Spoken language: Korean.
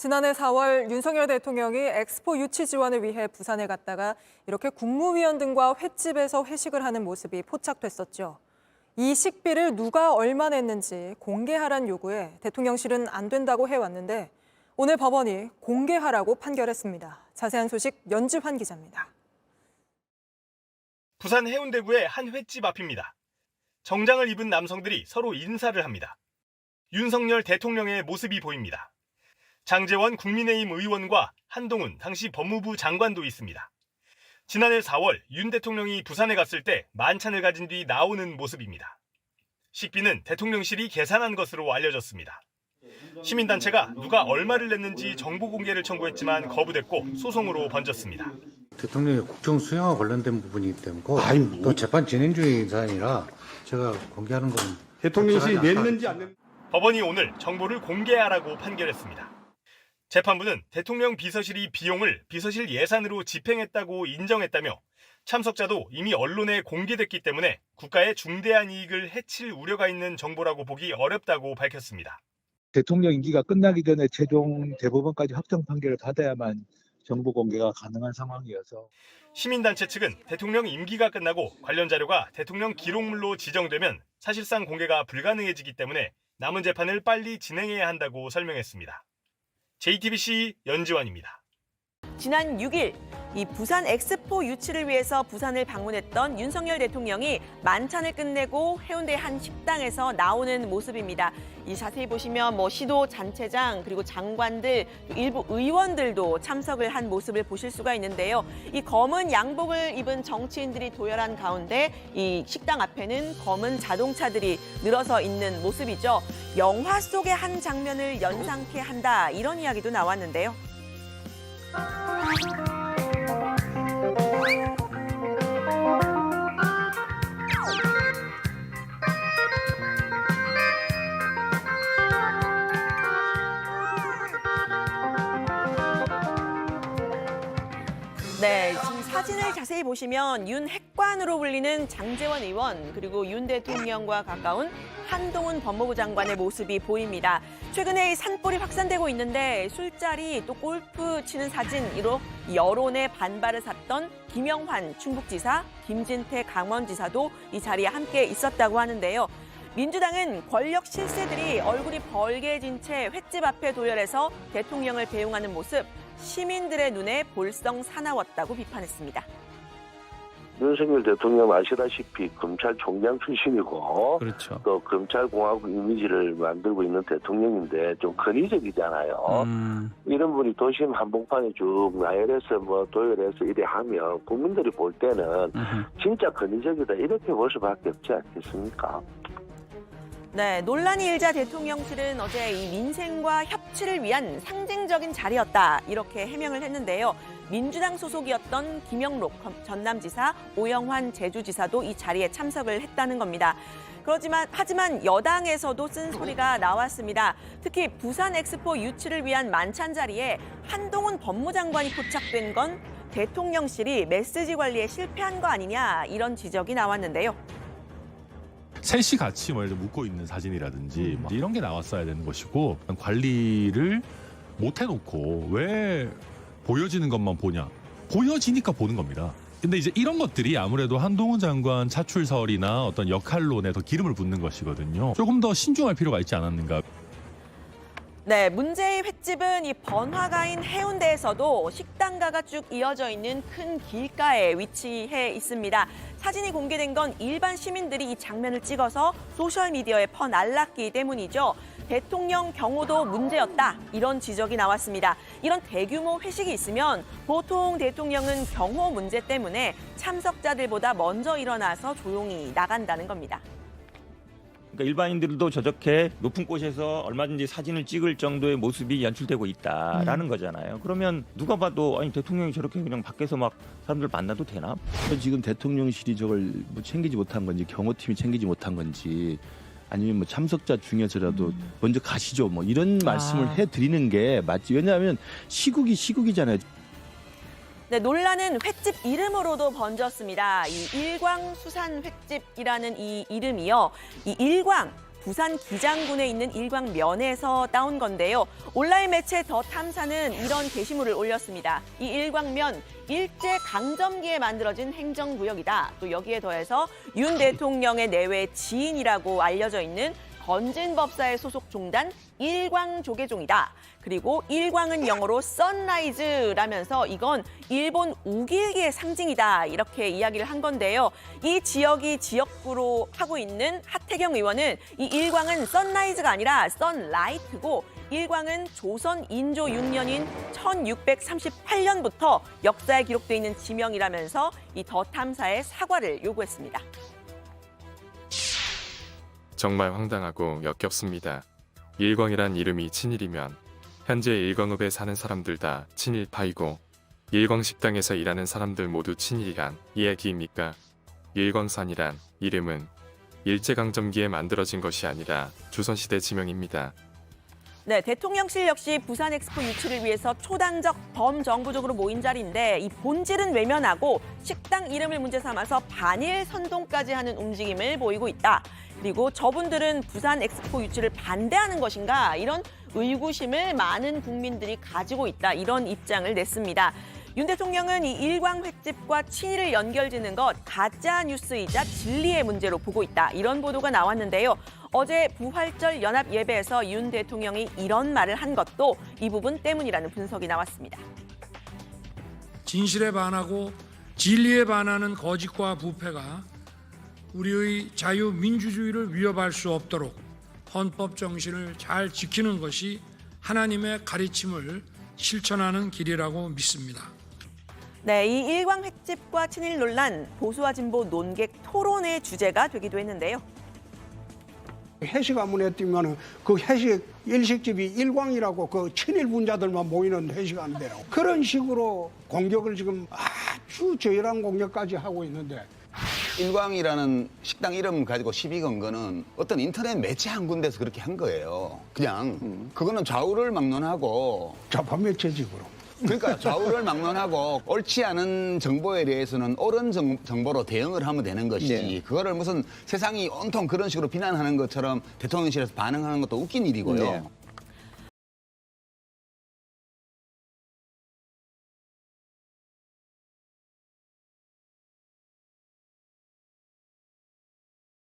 지난해 4월 윤석열 대통령이 엑스포 유치 지원을 위해 부산에 갔다가 이렇게 국무위원 등과 횟집에서 회식을 하는 모습이 포착됐었죠. 이 식비를 누가 얼마 냈는지 공개하란 요구에 대통령실은 안 된다고 해왔는데 오늘 법원이 공개하라고 판결했습니다. 자세한 소식 연지환 기자입니다. 부산 해운대구의 한 횟집 앞입니다. 정장을 입은 남성들이 서로 인사를 합니다. 윤석열 대통령의 모습이 보입니다. 장제원 국민의힘 의원과 한동훈 당시 법무부 장관도 있습니다. 지난해 4월 윤 대통령이 부산에 갔을 때 만찬을 가진 뒤 나오는 모습입니다. 식비는 대통령실이 계산한 것으로 알려졌습니다. 시민단체가 누가 얼마를 냈는지 정보 공개를 청구했지만 거부됐고 소송으로 번졌습니다. 대통령의 국정 수행과 관련된 부분이기 때문에 또 재판 진행 중인 사안이라 제가 공개하는 건 대통령실이 냈는지 안 냈는지 법원이 오늘 정보를 공개하라고 판결했습니다. 재판부는 대통령 비서실이 비용을 비서실 예산으로 집행했다고 인정했다며 참석자도 이미 언론에 공개됐기 때문에 국가의 중대한 이익을 해칠 우려가 있는 정보라고 보기 어렵다고 밝혔습니다. 대통령 임기가 끝나기 전에 최종 대법원까지 확정 판결을 받아야만 정보 공개가 가능한 상황이어서 시민단체 측은 대통령 임기가 끝나고 관련 자료가 대통령 기록물로 지정되면 사실상 공개가 불가능해지기 때문에 남은 재판을 빨리 진행해야 한다고 설명했습니다. JTBC 연지환입니다. 지난 6일 이 부산 엑스포 유치를 위해서 부산을 방문했던 윤석열 대통령이 만찬을 끝내고 해운대 한 식당에서 나오는 모습입니다. 이 자세히 보시면 시도 잔체장 그리고 장관들 일부 의원들도 참석을 한 모습을 보실 수가 있는데요. 이 검은 양복을 입은 정치인들이 도열한 가운데 이 식당 앞에는 검은 자동차들이 늘어서 있는 모습이죠. 영화 속의 한 장면을 연상케 한다 이런 이야기도 나왔는데요. 네, 지금 사진을 자세히 보시면 윤 핵관으로 불리는 장제원 의원 그리고 윤 대통령과 가까운 한동훈 법무부 장관의 모습이 보입니다. 최근에 이 산불이 확산되고 있는데 술자리 또 골프 치는 사진으로 여론의 반발을 샀던 김영환 충북지사, 김진태 강원지사도 이 자리에 함께 있었다고 하는데요. 민주당은 권력 실세들이 얼굴이 벌게진 채 횟집 앞에 도열해서 대통령을 배웅하는 모습, 시민들의 눈에 볼썽 사나웠다고 비판했습니다. 윤석열 대통령 아시다시피 검찰총장 출신이고 그렇죠. 또 검찰공화국 이미지를 만들고 있는 대통령인데 좀 권위적이잖아요. 이런 분이 도심 한복판에 쭉 나열해서 도열해서 이래 하면 국민들이 볼 때는 진짜 권위적이다 이렇게 볼 수밖에 없지 않겠습니까? 네, 논란이 일자 대통령실은 어제 이 민생과 협치를 위한 상징적인 자리였다 이렇게 해명을 했는데요. 민주당 소속이었던 김영록 전남지사, 오영환 제주지사도 이 자리에 참석을 했다는 겁니다. 하지만 여당에서도 쓴소리가 나왔습니다. 특히 부산 엑스포 유치를 위한 만찬 자리에 한동훈 법무장관이 포착된 건 대통령실이 메시지 관리에 실패한 거 아니냐 이런 지적이 나왔는데요. 셋이 같이 묶고 있는 사진이라든지 이런 게 나왔어야 되는 것이고 관리를 못 해놓고 왜 보여지는 것만 보냐. 보여지니까 보는 겁니다. 근데 이제 이런 것들이 아무래도 한동훈 장관 차출설이나 어떤 역할론에 더 기름을 붓는 것이거든요. 조금 더 신중할 필요가 있지 않았는가. 네, 문제의 횟집은 이 번화가인 해운대에서도 식당가가 쭉 이어져 있는 큰 길가에 위치해 있습니다. 사진이 공개된 건 일반 시민들이 이 장면을 찍어서 소셜미디어에 퍼날랐기 때문이죠. 대통령 경호도 문제였다, 이런 지적이 나왔습니다. 이런 대규모 회식이 있으면 보통 대통령은 경호 문제 때문에 참석자들보다 먼저 일어나서 조용히 나간다는 겁니다. 그러니까 일반인들도 저렇게 높은 곳에서 얼마든지 사진을 찍을 정도의 모습이 연출되고 있다라는 거잖아요. 그러면 누가 봐도 아니 대통령이 저렇게 그냥 밖에서 막 사람들 만나도 되나? 지금 대통령실이 저걸 챙기지 못한 건지 경호팀이 챙기지 못한 건지 아니면 참석자 중에서라도 먼저 가시죠 이런 말씀을 해드리는 게 맞지. 왜냐하면 시국이잖아요. 네, 논란은 횟집 이름으로도 번졌습니다. 이 일광수산 횟집이라는 이 이름이요. 이 일광, 부산 기장군에 있는 일광면에서 따온 건데요. 온라인 매체 더 탐사는 이런 게시물을 올렸습니다. 이 일광면 일제 강점기에 만들어진 행정구역이다. 또 여기에 더해서 윤 대통령의 내외 지인이라고 알려져 있는 건진법사의 소속 종단 일광조계종이다. 그리고 일광은 영어로 선라이즈라면서 이건 일본 우길기의 상징이다. 이렇게 이야기를 한 건데요. 이 지역이 지역구로 하고 있는 하태경 의원은 이 일광은 선라이즈가 아니라 선라이트고 일광은 조선 인조 6년인 1638년부터 역사에 기록돼 있는 지명이라면서 이 더 탐사에 사과를 요구했습니다. 정말 황당하고 역겹습니다. 일광이란 이름이 친일이면 현재 일광읍에 사는 사람들 다 친일파이고 일광식당에서 일하는 사람들 모두 친일이란 이야기입니까? 일광산이란 이름은 일제강점기에 만들어진 것이 아니라 조선시대 지명입니다. 네, 대통령실 역시 부산 엑스포 유치를 위해서 초당적 범정부적으로 모인 자리인데 이 본질은 외면하고 식당 이름을 문제 삼아서 반일 선동까지 하는 움직임을 보이고 있다. 그리고 저분들은 부산 엑스포 유치를 반대하는 것인가 이런 의구심을 많은 국민들이 가지고 있다. 이런 입장을 냈습니다. 윤 대통령은 이 일광 횟집과 친일을 연결짓는 것 가짜 뉴스이자 진리의 문제로 보고 있다. 이런 보도가 나왔는데요. 어제 부활절 연합 예배에서 윤 대통령이 이런 말을 한 것도 이 부분 때문이라는 분석이 나왔습니다. 진실에 반하고 진리에 반하는 거짓과 부패가 우리의 자유민주주의를 위협할 수 없도록 헌법 정신을 잘 지키는 것이 하나님의 가르침을 실천하는 길이라고 믿습니다. 네, 이 일광 횟집과 친일 논란, 보수와 진보 논객 토론의 주제가 되기도 했는데요. 회식 안문에 뛰면은 그 회식 일식집이 일광이라고 그 친일 분자들만 모이는 회식하는데요. 그런 식으로 공격을 지금 아주 저열한 공격까지 하고 있는데. 일광이라는 식당 이름 가지고 시비 건 거는 어떤 인터넷 매체 한 군데서 그렇게 한 거예요. 그냥 그거는 좌우를 막론하고 좌파 매체직으로. 그러니까 좌우를 막론하고 옳지 않은 정보에 대해서는 옳은 정보로 대응을 하면 되는 것이지 네. 그거를 무슨 세상이 온통 그런 식으로 비난하는 것처럼 대통령실에서 반응하는 것도 웃긴 일이고요. 네.